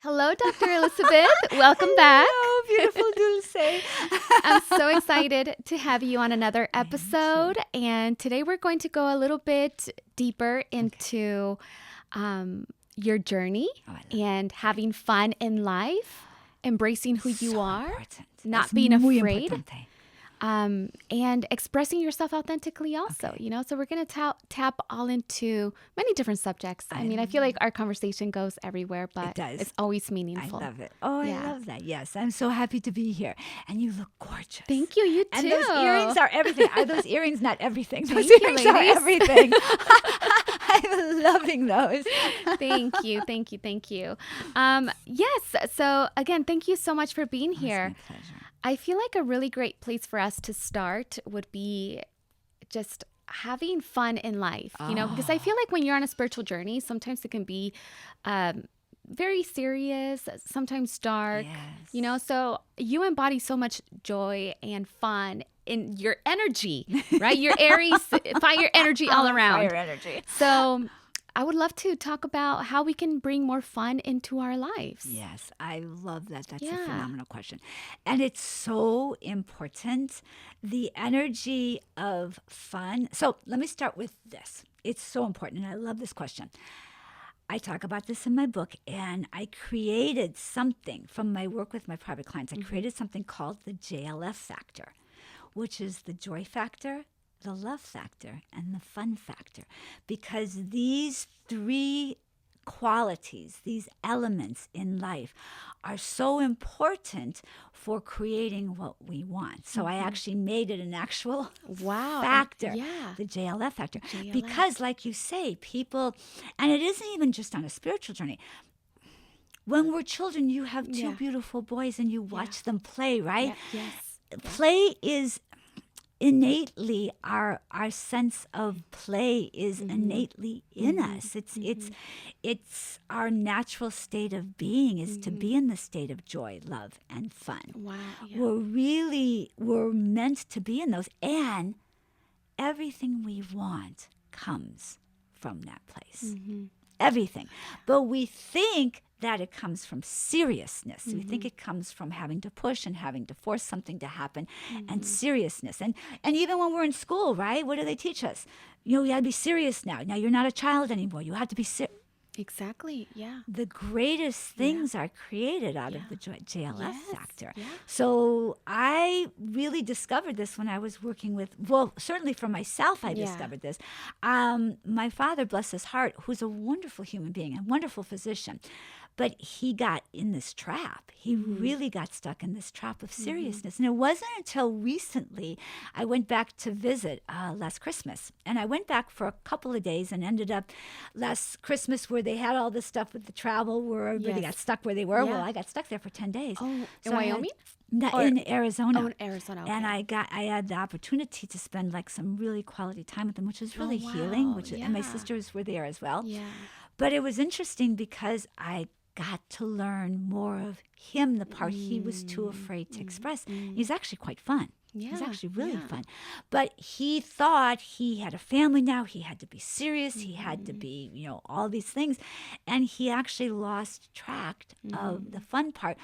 Hello, Dr. Elizabeth. Welcome back. Hello, beautiful Dulce. I'm so excited to have you on another episode. And today we're going to go a little bit deeper into your journey and having fun in life, embracing who you are, Important. not Es being muy afraid. importante. And expressing yourself authentically also, so we're going to tap all into many different subjects. I mean, I feel like our conversation goes everywhere, but It does. it's always meaningful. I love it. Oh, Yeah. I love that. Yes, I'm so happy to be here. And you look gorgeous. Thank you. You too. And those earrings are everything. Are those earrings not everything? Those Thank you, earrings are ladies. everything. I'm loving those. Thank you. Thank you. Thank you. Yes. So again, thank you so much for being here. It's my pleasure. I feel like a really great place for us to start would be just having fun in life, because I feel like when you're on a spiritual journey, sometimes it can be very serious, sometimes dark, Yes. so you embody so much joy and fun in your energy, right? Your Aries, fire energy all around. Fire energy. So I would love to talk about how we can bring more fun into our lives. Yes, I love that. That's a Yeah. phenomenal question. And it's so important, the energy of fun. So let me start with this. It's so important, and I love this question. I talk about this in my book, and I created something from my work with my private clients. I created something called the JLF factor, which is the joy factor, the love factor, and the fun factor, because these three qualities, these elements in life are so important for creating what we want. So I actually made it an actual Wow. factor, Yeah. the JLF factor, JLF. because like you say, people, and it isn't even just on a spiritual journey. When we're children, you have two Yeah. beautiful boys and you watch them play, right? Yeah. Yes. Play is innately our sense of play is innately in us. It's our natural state of being is to be in the state of joy, love, and fun. Wow. Yeah. We're meant to be in those, and everything we want comes from that place. Everything. But we think that it comes from seriousness. We think it comes from having to push and having to force something to happen and seriousness. And even when we're in school, right? What do they teach us? You got to be serious now. Now you're not a child anymore. You have to be serious. Exactly. Yeah. The greatest things are created out of the JLF Yes. factor. Yeah. So I really discovered this when I was working with, well, certainly for myself, I Yeah. discovered this. My father, bless his heart, who's a wonderful human being, a wonderful physician, but he got in this trap. He really got stuck in this trap of seriousness. And it wasn't until recently I went back to visit last Christmas. And I went back for a couple of days and ended up last Christmas where they had all this stuff with the travel where everybody got stuck where they were. Yeah. Well, I got stuck there for 10 days. Oh, in So I had- Wyoming? in Arizona. Oh, in Arizona. Okay. And I had the opportunity to spend like some really quality time with them, which was really healing. wow. And my Yeah. sisters were there as well. Yeah. But it was interesting because I got to learn more of him, the part he was too afraid to express. He's actually quite fun. He's Yeah, actually really yeah. fun. But he thought he had a family now. He had to be serious. He had to be, all these things. And he actually lost track of the fun part,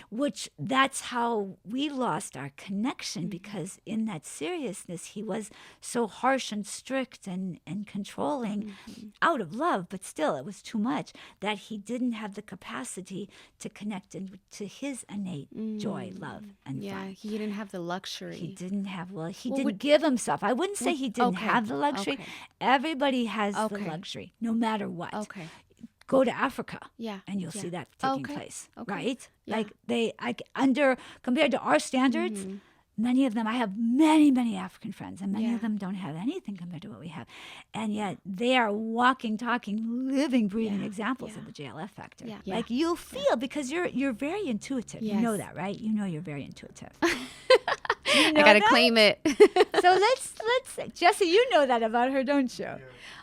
which that's how we lost our connection, because in that seriousness, he was so harsh and strict and controlling out of love, but still it was too much, that he didn't have the capacity to connect to his innate joy, love, and Yeah. fun. He didn't have the luxury. He didn't have, he Well, didn't give himself. I wouldn't say he didn't okay, have the luxury. okay. Everybody has the Okay. luxury, no matter what. Okay. Go to Africa, Yeah. and you'll yeah. see that taking Okay, place, okay. right? Yeah. Like compared to our standards, many of them, I have many, many African friends, and many Yeah. of them don't have anything compared to what we have. And yet they are walking, talking, living, breathing examples of the JLF factor. Yeah. Like you feel, because you're very intuitive. You know Yes. that, right? You know you're very intuitive. I gotta claim it. So let's Jesse, you know that about her, don't you?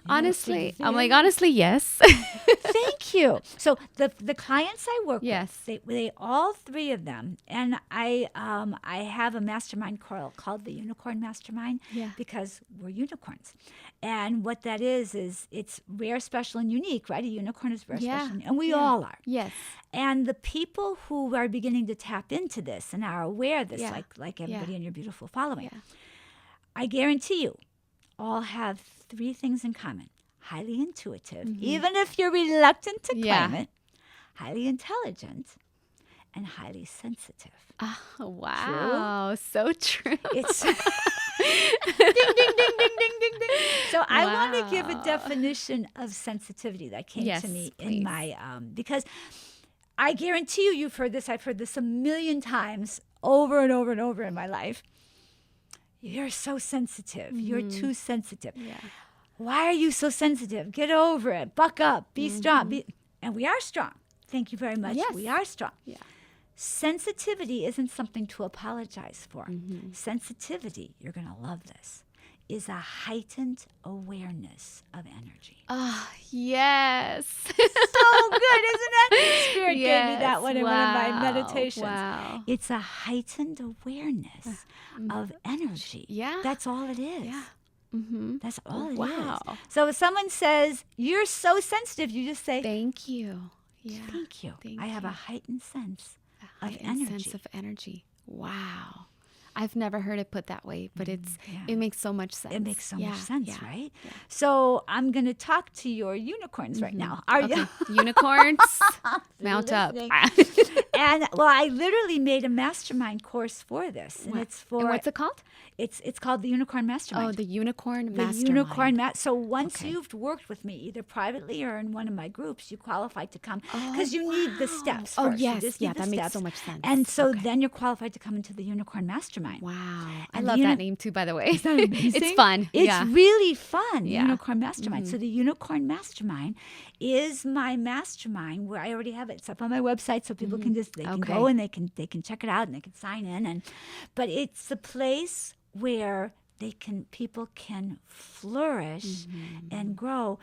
Honestly, I'm like, honestly, yes. Thank you. So the clients I work Yes. with, they all three of them, and I have a mastermind called the Unicorn Mastermind, Yeah. because we're unicorns, and what that is it's rare, special, and unique, right? A unicorn is rare, Yeah. special, and we Yeah. all are. Yes. And the people who are beginning to tap into this and are aware of this, Yeah. like everybody Yeah. in your beautiful following, Yeah. I guarantee you all have 3 things in common. Highly intuitive, even if you're reluctant to Yeah. claim it, highly intelligent, and highly sensitive. Oh, wow. So true. It's ding, ding, ding, ding, ding, ding, ding. So I want to give a Wow. definition of sensitivity that came Yes, to me please. in my, because I guarantee you've heard this. I've heard this a million times over and over and over in my life. You're so sensitive. You're too sensitive. Yeah. Why are you so sensitive? Get over it. Buck up. Be strong. And we are strong. Thank you very much. Yes. We are strong. Yeah. Sensitivity isn't something to apologize for. Sensitivity, you're going to love this, is a heightened awareness of energy. Oh, yes. So good, isn't it? Spirit gave me Yes. that one in one of my Wow. meditations. Wow. It's a heightened awareness of energy. Yeah. That's all it is. Yeah. Mm-hmm. That's all it is. Wow. So if someone says, you're so sensitive, you just say, Thank you. Yeah. thank you. Thank I have you. a heightened sense A of heightened energy. sense of energy. Wow. I've never heard it put that way, but it makes so much sense. It makes so Yeah, much sense, yeah, right? yeah. So I'm going to talk to your unicorns right now. Are Okay. you? Unicorns, mount up. Listening. And well, I literally made a mastermind course for this, and it's for And what's it called? it's called the Unicorn Mastermind. Oh, the Unicorn The Mastermind. Unicorn So once Okay. you've worked with me, either privately or in one of my groups, you qualify to come because you need the steps Oh, first. You yes. just Yeah, need the that makes steps. so much sense. And so Okay. then you're qualified to come into the Unicorn Mastermind. Wow. I And love the that name too, by the way. Isn't that amazing? It's fun. It's yeah. really fun, Yeah. Unicorn Mastermind. So the Unicorn Mastermind is my mastermind where I already have it. It's up on my website so people can just, they can Okay. go and they can check it out and they can sign in. But it's a place where people can flourish and grow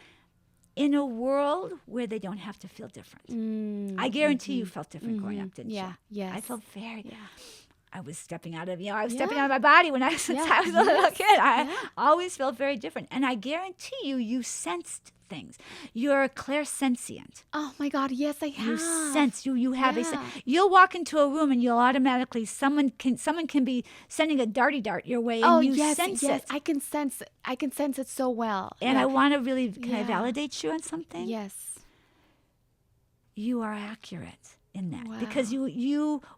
in a world where they don't have to feel different. I guarantee you felt different growing up, didn't Yeah. you? Yes. I felt very. Yeah. I was stepping out of, I was stepping Yeah. out of my body when since Yeah. I was a little Yes. kid. I Yeah. always felt very different. And I guarantee you sensed things. You're clairsentient. Oh my God. Yes, I have. You sense, you have Yeah. you'll walk into a room and you'll automatically, someone can be sending a darty dart your way and Oh you yes, sense yes. it. I can sense it so well. And yeah. I want to really, can I Yeah. validate you on something? Yes. You are accurate in that Wow. because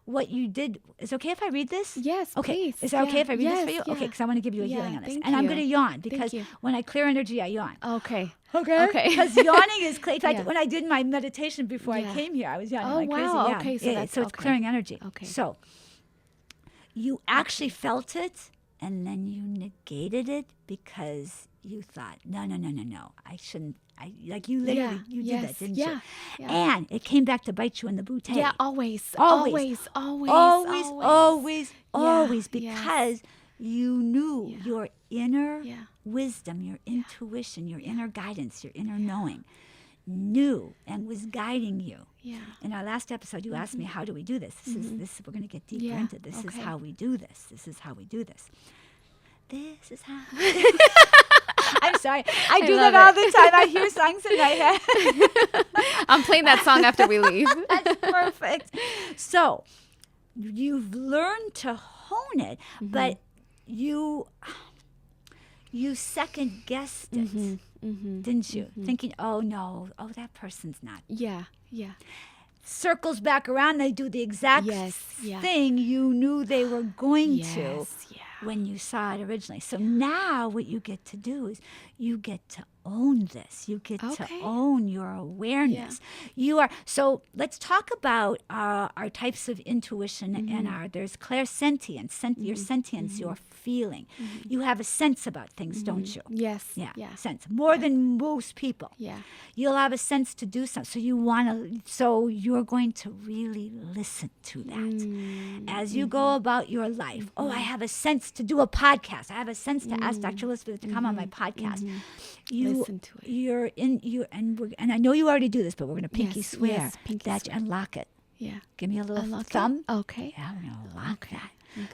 what you did is okay if I read this? Yes, Okay. please. Is that okay Yeah. if I read this for Yes, you? yeah. Okay, because I want to give you a Yeah, healing on this. thank And I'm you. going to yawn because you. when I clear energy, I yawn. Okay. Okay. Okay. Because yawning is in fact, Yeah. when I did my meditation before Yeah. I came here, I was yawning Oh, like crazy. wow. Yeah. Okay, so Yeah, that's- so it's okay. clearing energy. Okay. So you actually felt it and then you negated it because you thought, no, I shouldn't. You literally, you did that, didn't you? Yeah. And it came back to bite you in the bootay. Yeah, always. Always. Always. Always, Yeah, because you knew Yeah. your inner Yeah. wisdom, your intuition, your inner guidance, your inner knowing knew and was guiding you. Yeah. In our last episode, you asked me, how do we do this? This we're going to get deeper Yeah, into. This is okay. how we do this. This is how we do this. This is how. I'm sorry. I do love that all it. the time. I hear songs in my head. I'm playing that song after we leave. That's perfect. So you've learned to hone it, but you second guessed it, didn't you? Thinking, oh no, that person's not. Yeah. Yeah. Circles back around, they do the exact Yes, yeah. thing you knew they were going to Yes. Yeah. when you saw it originally. So now what you get to do is you get to own this. You get to Okay. own your awareness. You are. So let's talk about our types of intuition and there's clairsentience, your sentience, your feeling. You have a sense about things, don't you? Yes. Yeah, Yeah. sense more than most people. Yeah. You'll have a sense to do something. So you're going to really listen to that as you go about your life. Oh, I have a sense to do a podcast. I have a sense to ask Dr. Elizabeth to come on my podcast. Listen to it. And I know you already do this, but we're going to pinky swear yes, pinky that swear. unlock it. Yeah. Give me a little Unlock it? thumb. Okay. Yeah, we're going to lock that.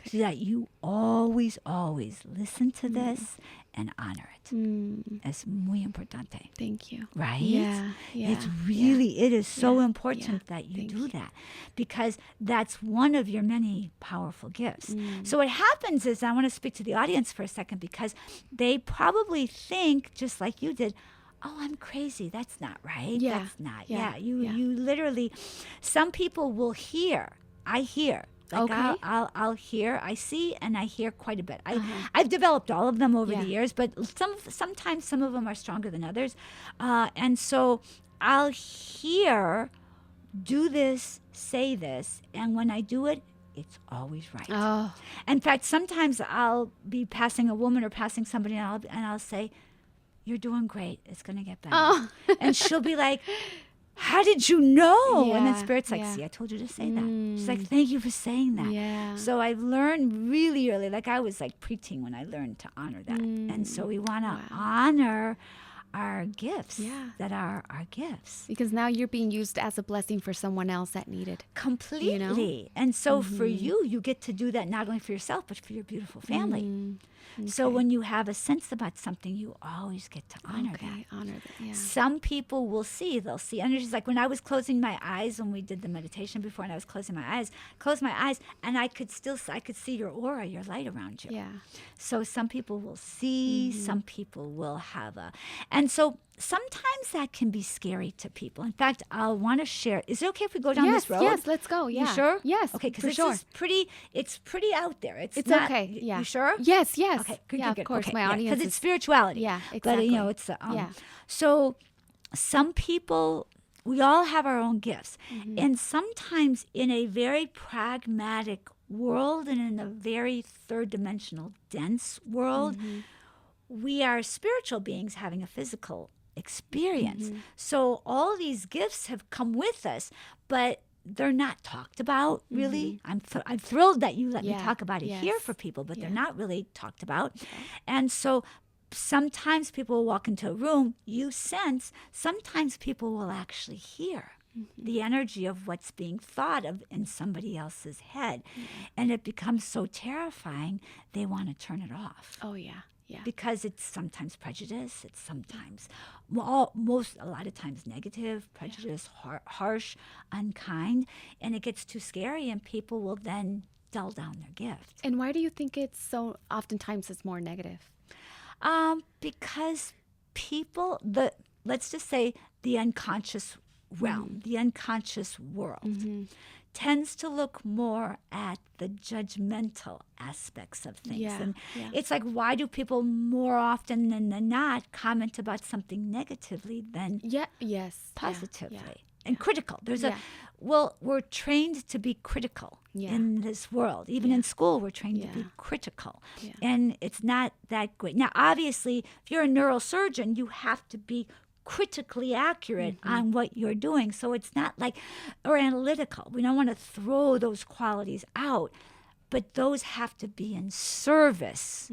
so that you always, always listen to this and honor it. Es muy importante. Thank you. Right? Yeah. It's really, it is so important that you Thank do that, because that's one of your many powerful gifts. So what happens is, I want to speak to the audience for a second, because they probably think, just like you did, oh, I'm crazy. That's not right. Yeah. That's not. Yeah. You literally, some people will hear. I hear. Like Okay. I'll hear, I see, and I hear quite a bit. I've developed all of them over the years, but sometimes some of them are stronger than others. And so I'll hear, do this, say this, and when I do it, it's always right. Oh. In fact, sometimes I'll be passing a woman or passing somebody, and I'll say, you're doing great. It's going to get better. Oh. And she'll be like, how did you know? And then Yeah, Spirit's like, see, I told you to say that. She's like, thank you for saying that. Yeah. So I've learned really early, like I was like preteen when I learned to honor that. And so we want to honor our gifts that are our gifts. Because now you're being used as a blessing for someone else that needed. Completely. You know? And so for you get to do that not only for yourself, but for your beautiful family. So when you have a sense about something, you always get to honor that. Honor that, yeah. Some people will see, they'll see energies. Like when I was closing my eyes, when we did the meditation before, and I was closing my eyes, and I could see your aura, your light around you. Yeah. So some people will see, some people will have and so sometimes that can be scary to people. In fact, I'll want to share. Is it okay if we go down this road? Yes, let's go. Yeah. You sure? Yes. Okay, because for it's pretty out there. It's not, okay. Yeah. You sure? Yes. Okay, good, yeah, good. of course. Okay, My audience because it's spirituality. Yeah, exactly. But it's So some people, we all have our own gifts, and sometimes in a very pragmatic world and in a very third-dimensional, dense world, we are spiritual beings having a physical experience. So all these gifts have come with us, but they're not talked about really. I'm thrilled that you let me talk about it here for people, but they're not really talked about. And so sometimes people will walk into a room, you sense, sometimes people will actually hear the energy of what's being thought of in somebody else's head. And it becomes so terrifying, they want to turn it off. Oh, yeah. Yeah. Because it's sometimes prejudice, it's sometimes, a lot of times negative, prejudice, harsh, unkind, and it gets too scary, and people will then dull down their gift. And why do you think it's so oftentimes it's more negative? Because people, let's just say the unconscious realm, the unconscious world, tends to look more at the judgmental aspects of things. And it's like, why do people more often than not comment about something negatively than positively? And critical. There's we're trained to be critical in this world. Even in school, we're trained to be critical. And it's not that great. Now, obviously, if you're a neurosurgeon, you have to be critically accurate on what you're doing. So it's not like, or analytical. We don't want to throw those qualities out, but those have to be in service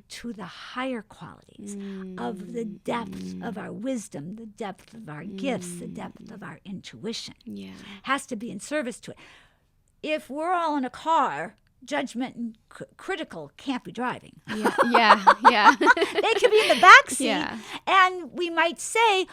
to the higher qualities of the depth of our wisdom, the depth of our gifts, the depth of our intuition. Has to be in service to it. If we're all in a car, judgment and critical can't be driving. Yeah. They could be in the back seat, and we might say,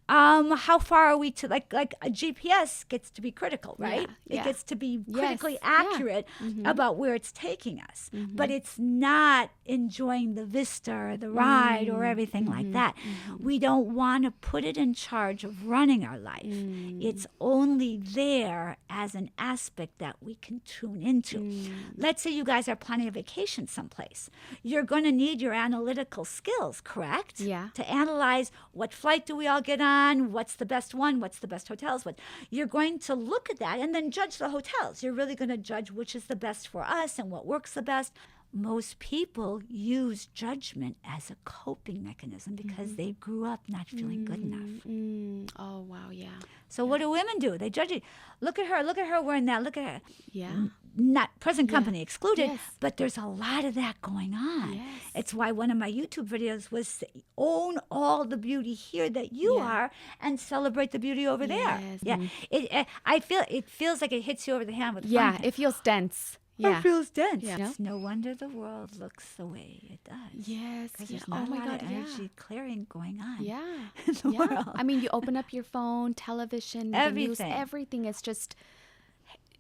how far are we to, like a GPS gets to be critical, right? It gets to be critically accurate about where it's taking us, but it's not enjoying the vista or the ride or everything like that. We don't want to put it in charge of running our life. It's only there as an aspect that we can tune into. Let's say you guys are planning a vacation someplace. You're going to need your analytical skills, correct? Yeah. To analyze, what flight do we all get on? What's the best one? What's the best hotels? You're going to look at that and then judge the hotels. You're really going to judge which is the best for us and what works the best. Most people use judgment as a coping mechanism because they grew up not feeling good enough. Oh, wow, yeah. So what do women do? They judge it. Look at her wearing that. Look at her. Yeah. Not present company excluded, but there's a lot of that going on. Yes. It's why one of my YouTube videos was own all the beauty here that you are and celebrate the beauty over there. Yeah. It feels like it hits you over the hand with a frying pan. It feels dense. Yeah. It feels dense. Yeah. It's no wonder the world looks the way it does. Yes. Because Yeah. there's not Oh my a lot God. of energy clearing going on Yeah. in the Yeah. world. I mean, you open up your phone, television, the news, Everything. everything is just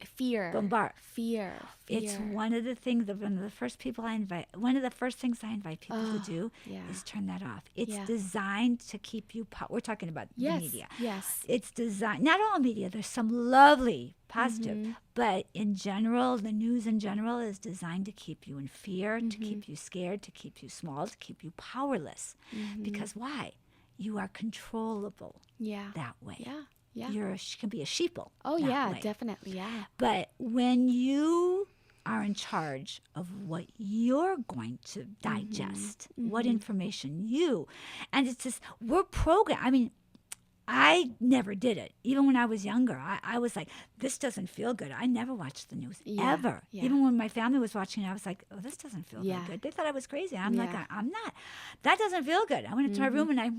fear. Bombard. Fear. It's one of the things, one of the first things I invite people to do is turn that off. It's designed to keep you, we're talking about the media. Yes. It's designed, not all media, there's some lovely positive, but in general, the news in general is designed to keep you in fear, to keep you scared, to keep you small, to keep you powerless. Because why? You are controllable that way. Yeah. Yeah. You can be a sheeple. Oh, that yeah, way. definitely. Yeah. But when you are in charge of what you're going to digest, what information and it's just, we're programmed. I mean, I never did it. Even when I was younger, I was like, this doesn't feel good. I never watched the news, ever. Yeah. Even when my family was watching it, I was like, oh, this doesn't feel very good. They thought I was crazy. I'm like, I'm not. That doesn't feel good. I went into my room and I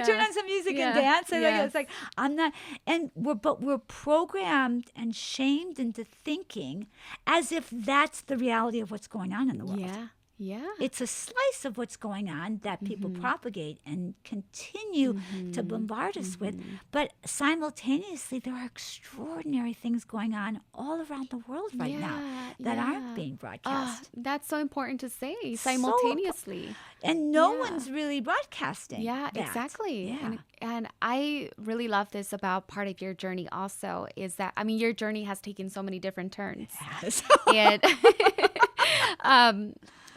turn on some music and dance, and it's like I'm not. And we're programmed and shamed into thinking as if that's the reality of what's going on in the world. Yeah. Yeah. It's a slice of what's going on that people propagate and continue to bombard us with. But simultaneously, there are extraordinary things going on all around the world right now that aren't being broadcast. That's so important to say, simultaneously. And no one's really broadcasting. Yeah, that. exactly. Yeah. And I really love this about part of your journey also is that, I mean, your journey has taken so many different turns. Yes. And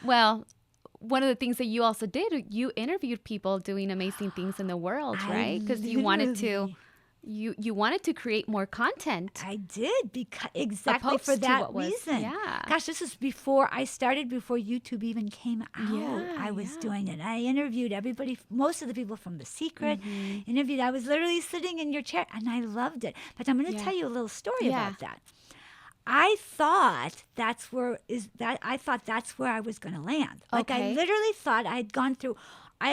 well, one of the things that you also did, you interviewed people doing amazing things in the world, right? Because you wanted to create more content. I did, because exactly for that reason. Yeah. Gosh, this is before YouTube even came out. I was doing it. I interviewed everybody, most of the people from The Secret. I was literally sitting in your chair, and I loved it. But I'm going to tell you a little story about that. I thought that's where I was going to land. Like I literally thought I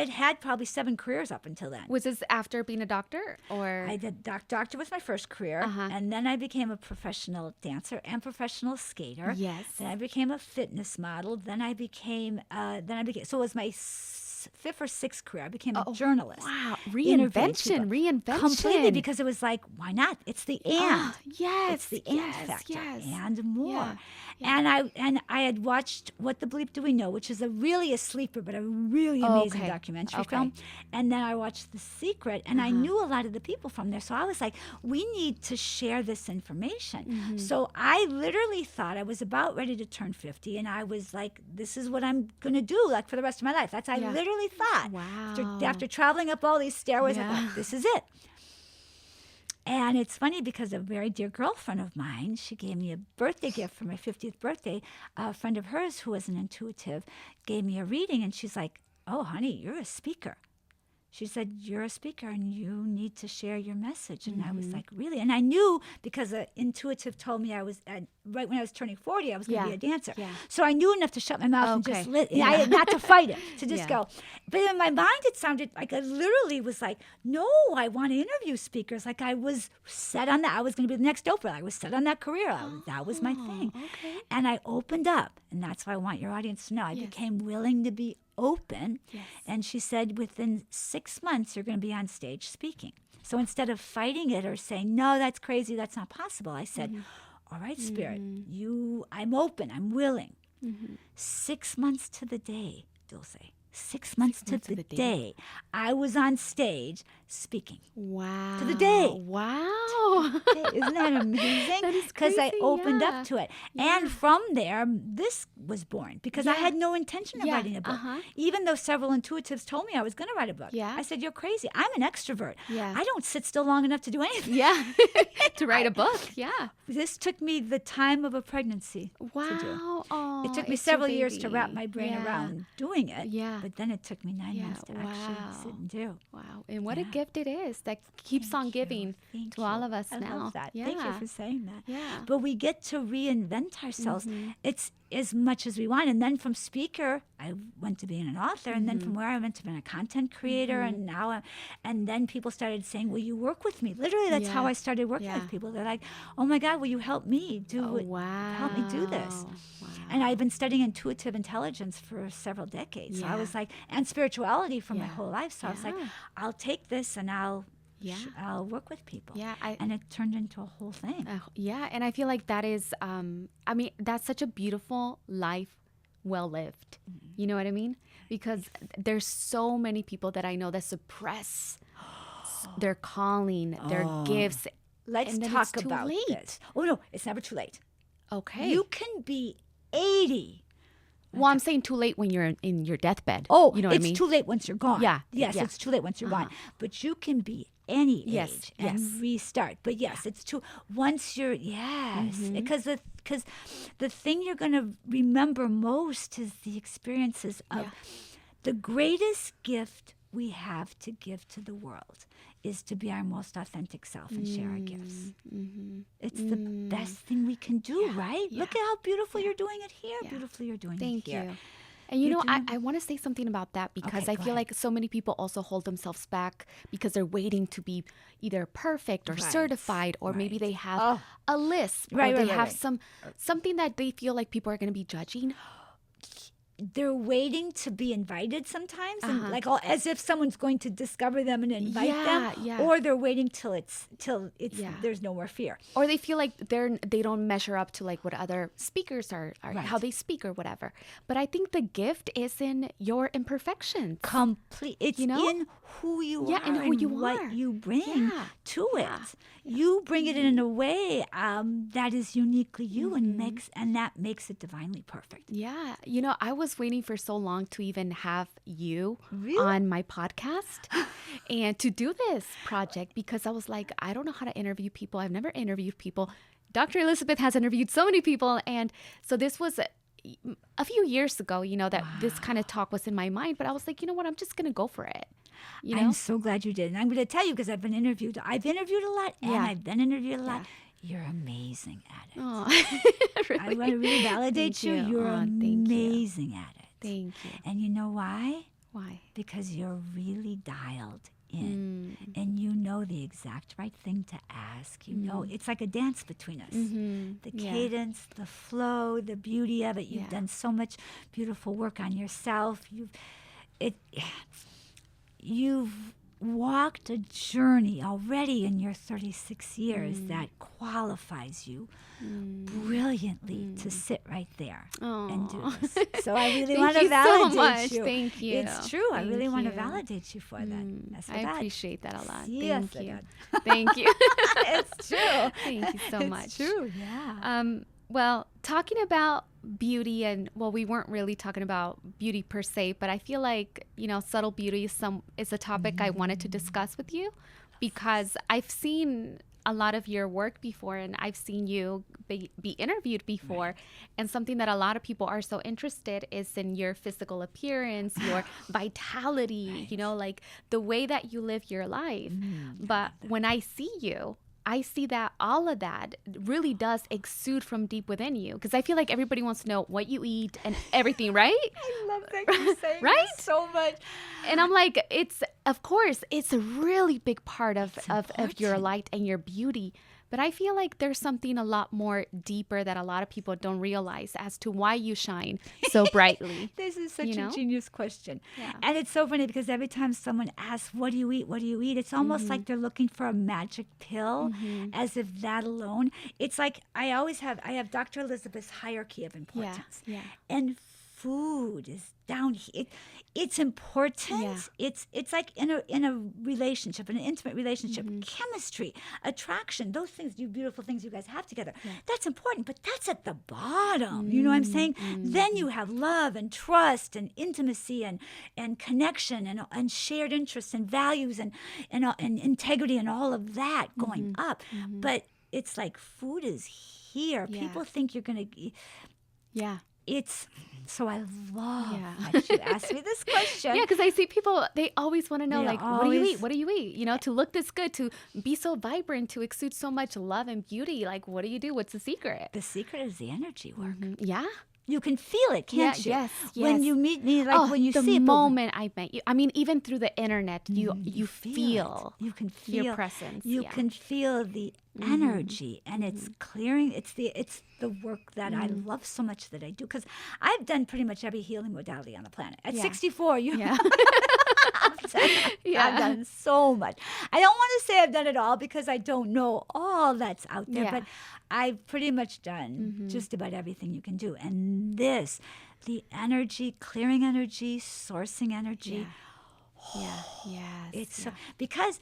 had probably 7 careers up until then. Was this after being a doctor, or? I did doctor was my first career, and then I became a professional dancer and professional skater. Yes. Then I became a fitness model. Then I became so it was my 5th or 6th career. I became a journalist. Wow, reinvention. Completely, because it was like, why not? It's the and. Yes, it's the and factor and more. Yeah. And I had watched What the Bleep Do We Know, which is really a sleeper, but a really amazing documentary film. And then I watched The Secret, and I knew a lot of the people from there. So I was like, we need to share this information. So I literally thought I was about ready to turn 50, and I was like, this is what I'm going to do, like, for the rest of my life. That's I literally thought. Wow. After traveling up all these stairways, I thought, this is it. And it's funny because a very dear girlfriend of mine, she gave me a birthday gift for my 50th birthday. A friend of hers who was an intuitive gave me a reading, and she's like, oh, honey, you're a speaker. She said, you're a speaker and you need to share your message. And I was like, really? And I knew, because an intuitive told me right when I was turning 40, I was going to be a dancer. Yeah. So I knew enough to shut my mouth and just not to fight it, to just go. But in my mind, it sounded like I literally was like, no, I want to interview speakers. Like I was set on that. I was going to be the next Oprah. I was set on that career. That was my thing. Okay. And I opened up. And that's what I want your audience to know. I became willing to be open. Yes. And she said, within 6 months, you're going to be on stage speaking. So instead of fighting it or saying, no, that's crazy, that's not possible, I said, all right, Spirit, I'm open, I'm willing. 6 months to the day, Dulce. 6 months to the day, I was on stage speaking. Wow. To the day. Wow. Isn't that amazing? That is because I crazy, opened up to it. Yeah. And from there, this was born because I had no intention of writing a book. Even though several intuitives told me I was going to write a book. I said, you're crazy. I'm an extrovert. I don't sit still long enough to do anything. To write a book. This took me the time of a pregnancy to do. Oh, it took me several years to wrap my brain around doing it. But then it took me 9 months to actually sit and do. Wow. And what a gift gift it is that keeps on giving to all of us I now. love that. Yeah. Thank you for saying that. Yeah. But we get to reinvent ourselves. It's as much as we want. And then from speaker, I went to being an author. And then from where I went to being a content creator. And now, and then people started saying, will you work with me? Literally, that's how I started working with people. They're like, oh my God, will you help me help me do this? Wow. And I've been studying intuitive intelligence for several decades. So I was like, and spirituality for my whole life. So I was like, I'll take this and I'll work with people. Yeah, and it turned into a whole thing. Yeah, and I feel like that is, I mean, that's such a beautiful life well lived. You know what I mean? Because there's so many people that I know that suppress their calling, their gifts. Let's talk about this. Oh, no, it's never too late. Okay. You can be 80. Well, I'm saying too late when you're in your deathbed. Oh, you know what I mean? It's too late once you're gone. Yeah. Yes, it's too late once you're gone. But you can be any age and restart. But yes, it's too, once you're, because the thing you're going to remember most is the experiences of the greatest gift we have to give to the world is to be our most authentic self and share our gifts. It's the best thing we can do, right? Look at how beautiful you're doing it here. Beautifully you're doing it here. Thank you. And you know, I want to say something about that because I feel like so many people also hold themselves back because they're waiting to be either perfect or certified, or maybe they have a lisp, or they have something that they feel like people are going to be judging. They're waiting to be invited sometimes, and like as if someone's going to discover them and invite them, or they're waiting till it's there's no more fear, or they feel like they don't measure up to like what other speakers are how they speak or whatever. But I think the gift is in your imperfections. It's in who you are, and who you what you bring to it. You bring it in a way that is uniquely you, and that makes it divinely perfect. Yeah, you know, I was waiting for so long to even have you on my podcast and to do this project, because I was like, I don't know how to interview people. I've never interviewed people. Dr. Elizabeth has interviewed so many people, and so this was a few years ago, you know, that this kind of talk was in my mind, but I was like, you know what, I'm just going to go for it. You know? I'm so glad you did. And I'm going to tell you, because I've interviewed a lot, and I've been interviewed a lot. You're amazing at it. Oh, really? I want to really validate you. You're amazing at it. Thank you. And you know why? Why? Because you're really dialed in, and you know the exact right thing to ask. You know, it's like a dance between us. The cadence, the flow, the beauty of it. You've done so much beautiful work on yourself. You've walked a journey already in your 36 years that qualifies you brilliantly to sit right there and do this. So I really want to validate you. Thank you. It's true. I really want to validate you for that. I appreciate that a lot. Yes, Thank you. Thank you. It's true. Thank you so much. It's true. Yeah. Well, talking about beauty, and well, we weren't really talking about beauty per se, but I feel like, you know, subtle beauty is a topic I wanted to discuss with you, because I've seen a lot of your work before, and I've seen you be interviewed before, and something that a lot of people are so interested is in your physical appearance, your vitality, you know, like the way that you live your life. But when I see you, I see that all of that really does exude from deep within you, because I feel like everybody wants to know what you eat and everything, right? I love that you're saying that so much. And I'm like, of course, it's a really big part of your light and your beauty. But I feel like there's something a lot more deeper that a lot of people don't realize as to why you shine so brightly. This is such a genius question. Yeah. And it's so funny because every time someone asks, what do you eat? What do you eat? It's almost like they're looking for a magic pill, as if that alone. It's like I have Dr. Elizabeth's hierarchy of importance. Yeah. And food is down here. It's important. Yeah. It's like in a relationship, in an intimate relationship, chemistry, attraction, those things, beautiful things you guys have together. Yeah. That's important, but that's at the bottom. You know what I'm saying? Then you have love and trust and intimacy and connection and shared interests and values and integrity and all of that going up. But it's like food is here. People think you're going to... So I love that you asked me this question. Yeah, because I see people, they always want to know, They like, what do you eat? What do you eat? You know, to look this good, to be so vibrant, to exude so much love and beauty. Like, what do you do? What's the secret? The secret is the energy work. Yeah. You can feel it, can't you? Yes. When you meet me, like when you see it. The moment I met you. I mean, even through the internet, you feel it. You can feel your presence. You can feel the energy, and it's clearing. It's the work that I love so much that I do, because I've done pretty much every healing modality on the planet. At 64, I've done so much. I don't want to say I've done it all, because I don't know all that's out there, but I've pretty much done just about everything you can do. And the energy, clearing energy, sourcing energy. Because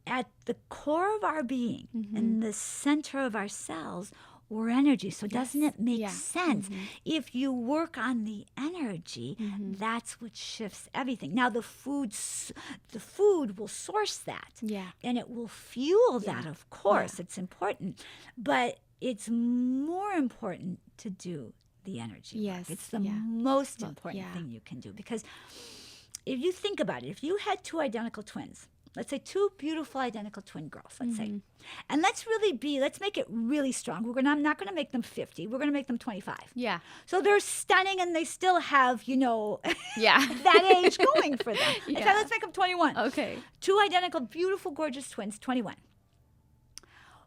at the core of our being, in the center of our cells, we're energy. So doesn't it make sense? If you work on the energy, that's what shifts everything. Now the food will source that. And it will fuel that, of course. It's important. But it's more important to do the energy work. It's the most important thing you can do. Because if you think about it, if you had two identical twins, let's say two beautiful identical twin girls, let's say. And let's make it really strong. I'm not going to make them 50. We're going to make them 25. Yeah. So they're stunning, and they still have, that age going for them. Okay, let's make them 21. Okay. Two identical, beautiful, gorgeous twins, 21.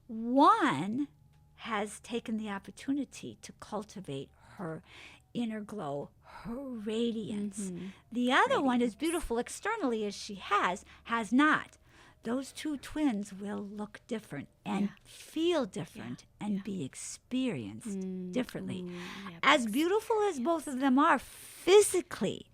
One has taken the opportunity to cultivate her inner glow, her radiance. The other one, as beautiful externally as she has not. Those two twins will look different and feel different and be experienced differently. As beautiful as both of them are physically,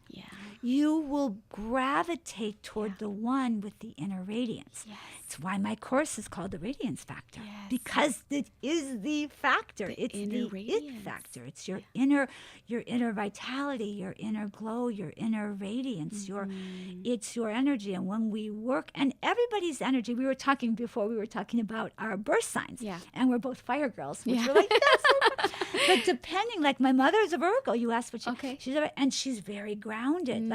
you will gravitate toward the one with the inner radiance. It's why my course is called the Radiance Factor, because it is the factor. It's the it factor. It's your inner vitality, your inner glow, your inner radiance. It's your energy. And when we work, and everybody's energy, we were talking about our birth signs, and we're both fire girls, which we're like, that's so fun. But depending, like my mother is a Virgo. You asked what she's, and she's very grounded.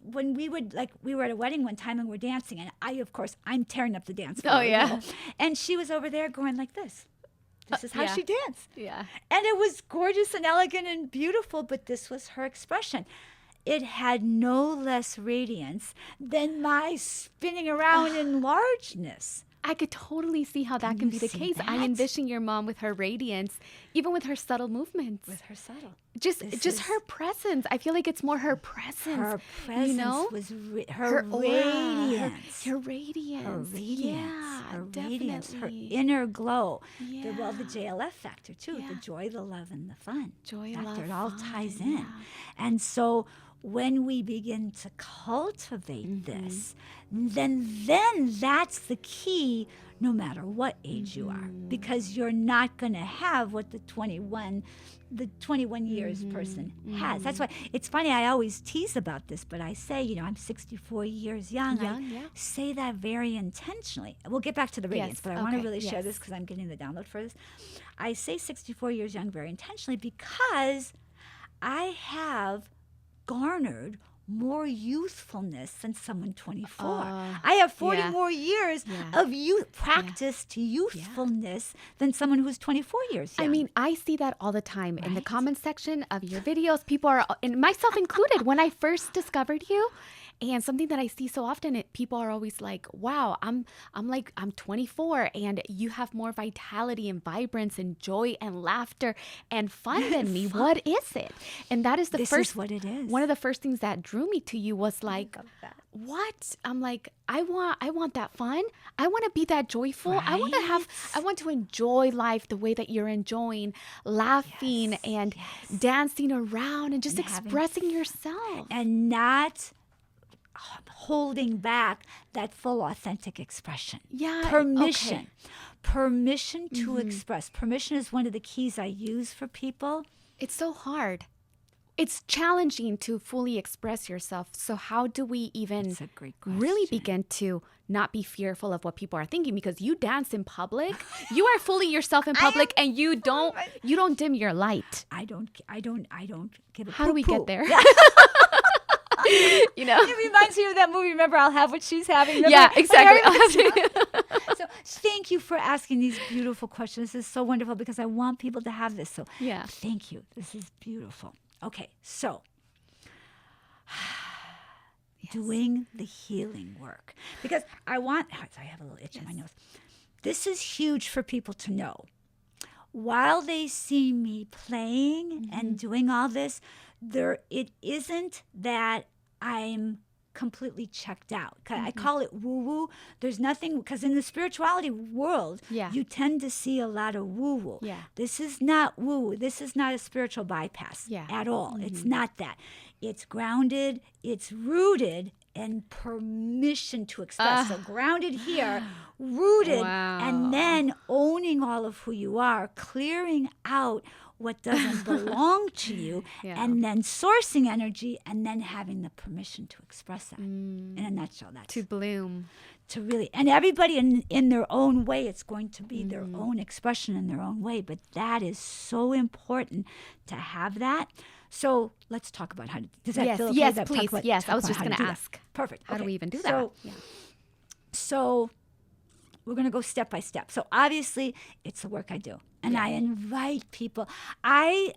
When we were at a wedding one time and we're dancing, and I'm tearing up the dance floor. And she was over there going like this. This is how she danced. And it was gorgeous and elegant and beautiful, but this was her expression. It had no less radiance than my spinning around in largeness. I could totally see how that can be the case. That? I envision your mom with her radiance, even with her subtle movements. Just her presence. I feel like it's more her presence. Her presence was her radiance. Her radiance. Her radiance. Yeah, her definitely. Radiance. Her inner glow. The JLF factor too. The joy, the love, and the fun. Joy, factor. love, it all fun. ties in. And so when we begin to cultivate this, then that's the key, no matter what age you are, because you're not going to have what the 21 years person has. That's why it's funny, I always tease about this, but I say, I'm 64 years young. I say that very intentionally. We'll get back to the radiance, but I want to really share this because I'm getting the download for this. I say 64 years young very intentionally because I have garnered more youthfulness than someone 24. I have 40 more years of practice to youthfulness than someone who's 24 years young. I mean, I see that all the time in the comment section of your videos. People are, and myself included, when I first discovered you, and something that I see so often, people are always like, wow, I'm 24 and you have more vitality and vibrance and joy and laughter and fun than me. What is it? And that is This is what it is. One of the first things that drew me to you was like, what? I'm like, I want that fun. I want to be that joyful. I want to enjoy life the way that you're enjoying, laughing and dancing around and just expressing yourself. And not holding back that full authentic expression. Permission. Permission to express. Permission is one of the keys I use for people. It's so hard. it's challenging to fully express yourself. So how do we even That's a great question. really begin to not be fearful of what people are thinking? Because you dance in public, you are fully yourself in public, and you don't dim your light. I don't give a How do we poo-poo. get there? Yeah. You know? It reminds me of that movie. Remember, I'll have what she's having. Remember? Yeah, exactly. So thank you for asking these beautiful questions. This is so wonderful because I want people to have this. So Yeah. thank you. This is beautiful. Okay, so doing the healing work. Because I have a little itch in my nose. This is huge for people to know. While they see me playing and doing all this, it isn't that I'm completely checked out. I call it woo-woo. There's nothing, because in the spirituality world, you tend to see a lot of woo-woo. Yeah. This is not woo-woo. This is not a spiritual bypass at all. It's not that. It's grounded, it's rooted in permission to express. So grounded here, rooted, and then owning all of who you are, clearing out what doesn't belong to you, and then sourcing energy, and then having the permission to express that. In a nutshell, that's To bloom. to really, and everybody in their own way, it's going to be their own expression in their own way, but that is so important to have that. So let's talk about how to, does that feel okay? Yes, please. Yes, I was just going to ask. Perfect. How do we even do that? So we're going to go step by step. So obviously, it's the work I do. And I invite people. I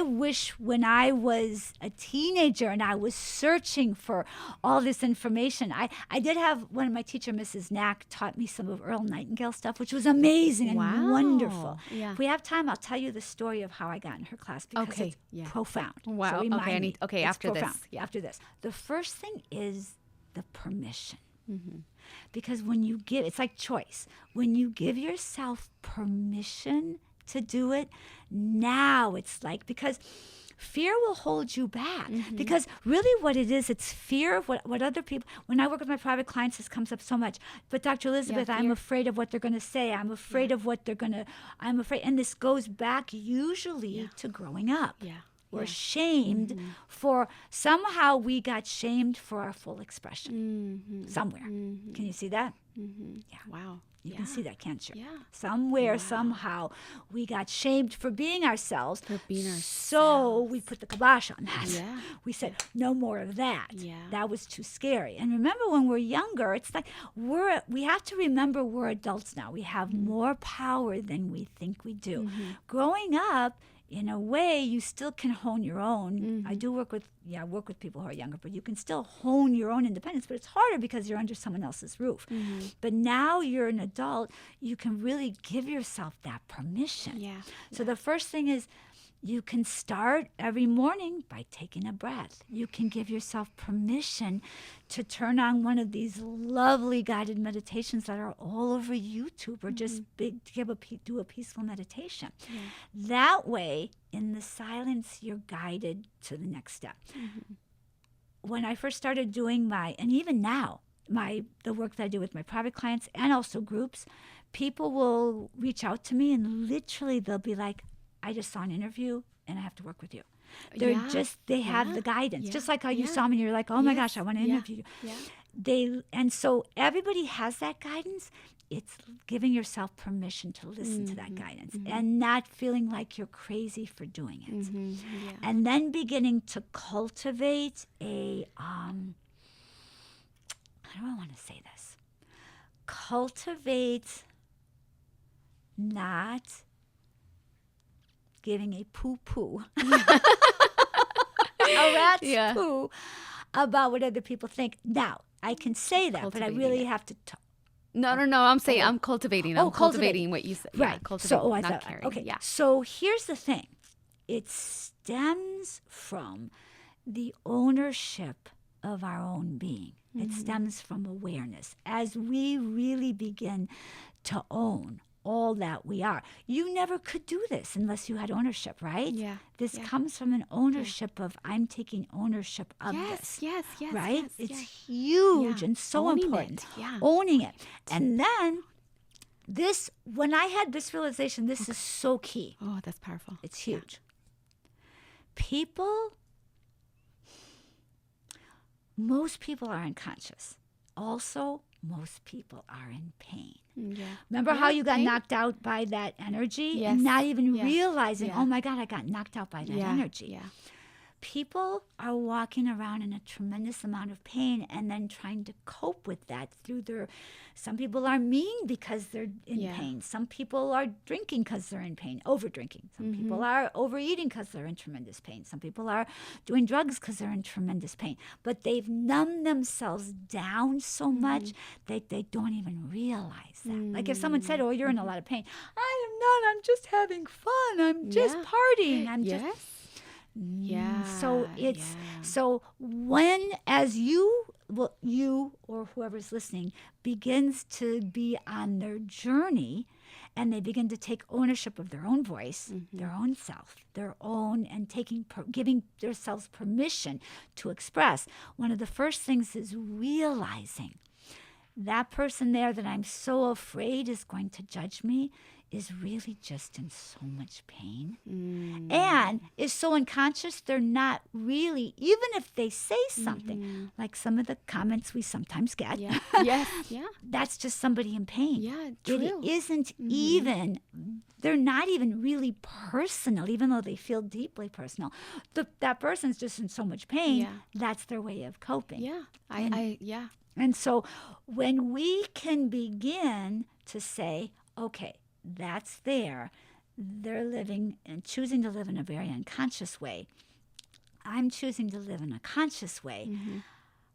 wish when I was a teenager and I was searching for all this information, I did have one of my teacher, Mrs. Knack, taught me some of Earl Nightingale stuff, which was amazing and wonderful. Yeah. If we have time, I'll tell you the story of how I got in her class because it's profound. Wow. So remind me. It's after profound. this. Yeah. After this. The first thing is the permission. Because when you give, it's like choice. When you give yourself permission to do it, now it's like, because fear will hold you back. Because really what it is, it's fear of what other people, when I work with my private clients, this comes up so much. But Dr. Elizabeth, I'm afraid of what they're going to say. I'm afraid of what I'm afraid. And this goes back usually to growing up. We're shamed for, somehow we got shamed for our full expression somewhere. Can you see that? Yeah. Wow. You can see that, can't you? Yeah. Somewhere, somehow, we got shamed for being ourselves. For being ourselves. So we put the kibosh on that. Yeah. We said, no more of that. Yeah. That was too scary. And remember, when we're younger, it's like we have to remember we're adults now. We have more power than we think we do. Growing up, in a way, you still can hone your own. I do work with people who are younger, but you can still hone your own independence. But it's harder because you're under someone else's roof. But now you're an adult, you can really give yourself that permission. So the first thing is, you can start every morning by taking a breath. You can give yourself permission to turn on one of these lovely guided meditations that are all over YouTube, or just do a peaceful meditation. That way, in the silence, you're guided to the next step. When I first started doing and even now, the work that I do with my private clients and also groups, people will reach out to me and literally they'll be like, I just saw an interview and I have to work with you. They have the guidance. Just like how you saw me and you're like, oh my gosh, I want to interview you. And so everybody has that guidance. It's giving yourself permission to listen to that guidance and not feeling like you're crazy for doing it. And then beginning to cultivate how do I want to say this? Cultivate not giving a poo-poo, a rat's poo, about what other people think. Now, I can say that, but I really have to talk. No. I'm saying I'm cultivating. I'm cultivating what you said. Right. Yeah, cultivating, not thought, carrying. Okay. Yeah. So here's the thing. It stems from the ownership of our own being. It stems from awareness. As we really begin to own all that we are. You never could do this unless you had ownership, right? Yeah. This comes from an ownership of, I'm taking ownership of this. Yes. Right? It's huge and so important. Owning it. And then when I had this realization, this is so key. Oh, that's powerful. It's huge. most people are unconscious. Also, most people are in pain. Yeah. Remember how you got pain? knocked out by that energy? Yes. And not even realizing, Yeah. oh my God, I got knocked out by that energy. Yeah. People are walking around in a tremendous amount of pain and then trying to cope with that through some people are mean because they're in pain. Some people are drinking because they're in pain, over drinking. Some people are overeating because they're in tremendous pain. Some people are doing drugs because they're in tremendous pain. But they've numbed themselves down so much that they don't even realize that. Like if someone said, oh, you're in a lot of pain. I am not. I'm just having fun. I'm just partying. I'm just... Yeah. So so when as you or whoever's listening begins to be on their journey and they begin to take ownership of their own voice, their own self, their own, and giving themselves permission to express, one of the first things is realizing that person there that I'm so afraid is going to judge me is really just in so much pain and is so unconscious they're not really, even if they say something, like some of the comments we sometimes get, that's just somebody in pain. Yeah, true. It isn't even, they're not even really personal, even though they feel deeply personal. That person's just in so much pain, that's their way of coping. Yeah, And so when we can begin to say, okay, that's there. They're living and choosing to live in a very unconscious way. I'm choosing to live in a conscious way.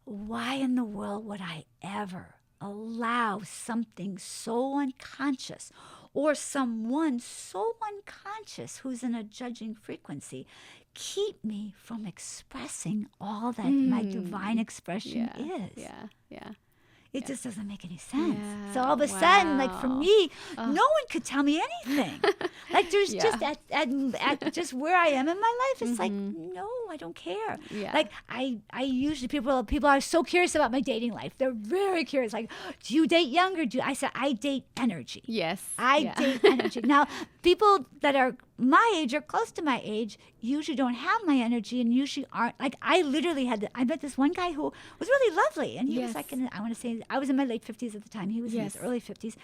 Why in the world would I ever allow something so unconscious or someone so unconscious who's in a judging frequency keep me from expressing all that my divine expression is? It just doesn't make any sense. So all of a sudden, like for me, no one could tell me anything. Like there's just at just where I am in my life, it's like, no, I don't care. Like I usually, people are so curious about my dating life. They're very curious. Like, do you date younger? I said, I date energy. I date energy. Now, people that are my age or close to my age usually don't have my energy and usually aren't. Like I literally I met this one guy who was really lovely, and he was like, I want to say, I was in my late 50s at the time. He was in his early 50s.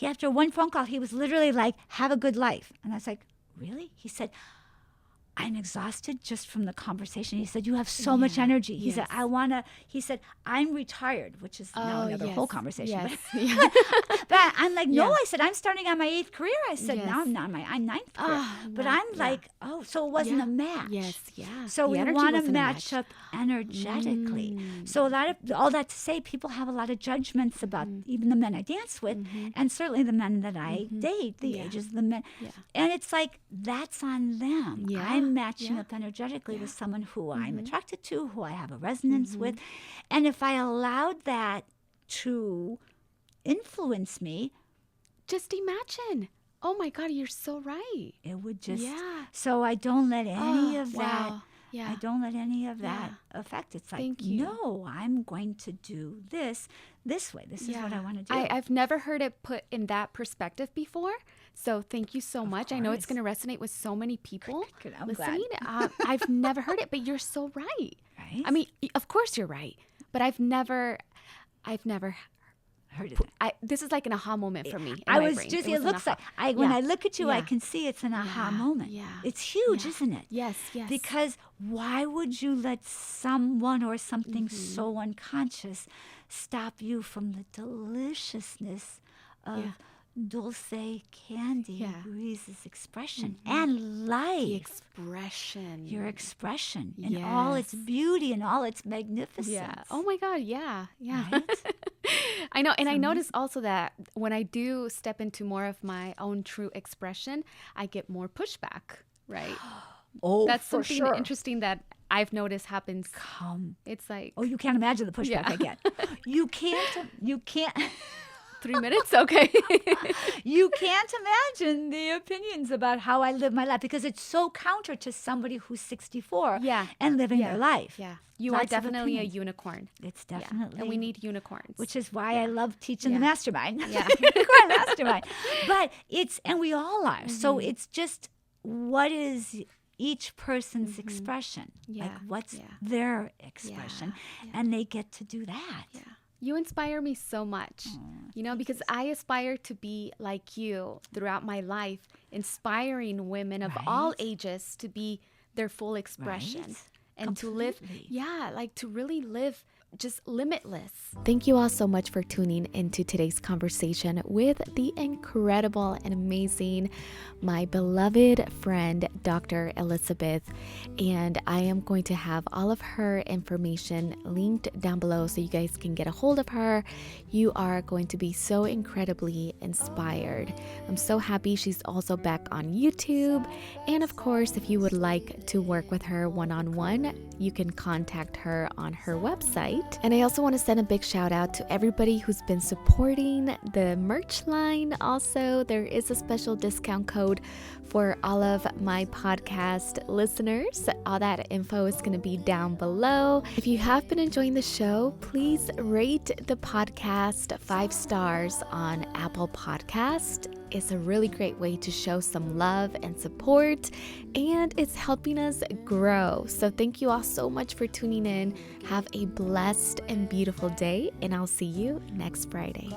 After one phone call, he was literally like, have a good life. And I was like, really? He said, I'm exhausted just from the conversation. He said, you have so much energy. He said, he said, I'm retired, which is now another whole conversation. But I'm like, no, I said, I'm starting on my 8th career. I said, now I'm not my 9th career. But I'm like, so it wasn't a match. So we want to match up energetically. So all that to say, people have a lot of judgments about even the men I dance with, and certainly the men that I date, the ages of the men. And it's like, that's on them. I'm matching up energetically with someone who I'm attracted to, who I have a resonance with. And if I allowed that to influence me, just imagine. Oh my God, you're so right. It would just, so I don't let any of that. I don't let any of that affect. It's like, no, I'm going to do this way. This is what I want to do. I've never heard it put in that perspective before. So thank you so much. I know it's going to resonate with so many people listening. I've never heard it, but you're so right. I mean, of course you're right, but I've never heard of that. This is like an aha moment for me. It looks like, when I look at you, I can see it's an aha moment. It's huge, isn't it? Yes. Because why would you let someone or something so unconscious stop you from the deliciousness of Dulce candy, Breeze's expression, and life. The expression. Your expression in all its beauty and all its magnificence. Oh my God, Right? I know. And I notice also that when I do step into more of my own true expression, I get more pushback, right? That's for something sure. interesting that I've noticed happens. It's like... Oh, you can't imagine the pushback I get. You can't... 3 minutes? Okay. You can't imagine the opinions about how I live my life because it's so counter to somebody who's 64 and living their life. You are definitely a unicorn. It's definitely. And we need unicorns. Which is why I love teaching the mastermind. Unicorn Mastermind. But and we all are. So it's just, what is each person's expression. Yeah. Like, what's their expression? And they get to do that. Yeah. You inspire me so much, because I aspire to be like you throughout my life, inspiring women of all ages to be their full expression and to live, to really live just limitless. Thank you all so much for tuning into today's conversation with the incredible and amazing, my beloved friend, Dr. Elizabeth. And I am going to have all of her information linked down below so you guys can get a hold of her. You are going to be so incredibly inspired. I'm so happy she's also back on YouTube. And of course, if you would like to work with her one-on-one, you can contact her on her website. And I also want to send a big shout out to everybody who's been supporting the merch line. Also, there is a special discount code for all of my podcast listeners. All that info is going to be down below. If you have been enjoying the show, please rate the podcast 5 stars on Apple Podcast. It's a really great way to show some love and support, and it's helping us grow. So thank you all so much for tuning in. Have a blessed and beautiful day, and I'll see you next Friday.